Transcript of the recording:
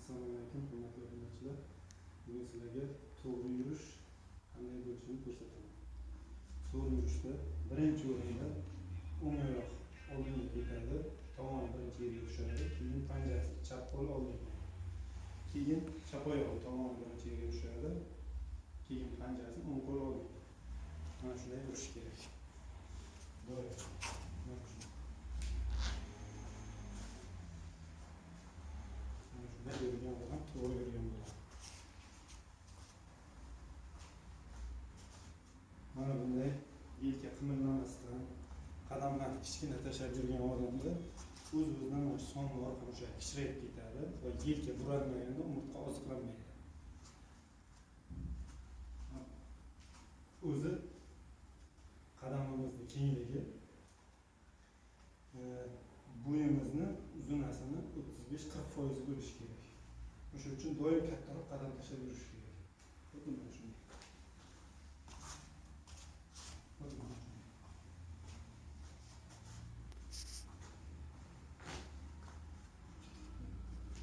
Assalomu alaykum, hurmatli obunachilar. Bugun sizlarga to'g'ri yurish qanday bo'lishini ko'rsataman. To'g'ri yurishda birinchi o'rinda o'ng oyoq oldinga ketadi, tovoni birinchi yerga tushadi, keyin panjasi chap qo'l oldinga. Keyin chap oyog'i tovoni birinchi yerga tushadi, keyin panjasi o'ng qo'l oldinga. Mana shunday yurish kerak. Doim. Shunday yurgan odam to'g'ri yurgan bo'ladi. Mana bunday yelka qimirlamasdan qadamlarni kichkina tashlab yurgan odamda o'z-o'zidan mana soni orqali o'sha kichrayib ketadi va yelka buralmaganda umurtqa oziqlanmaydi. O'zi qadamimizni kengligi bo'yimizni uzunasini 35-40% bo'lishi kerak. O'sha uchun doim kattaroq qadam tashlab yurish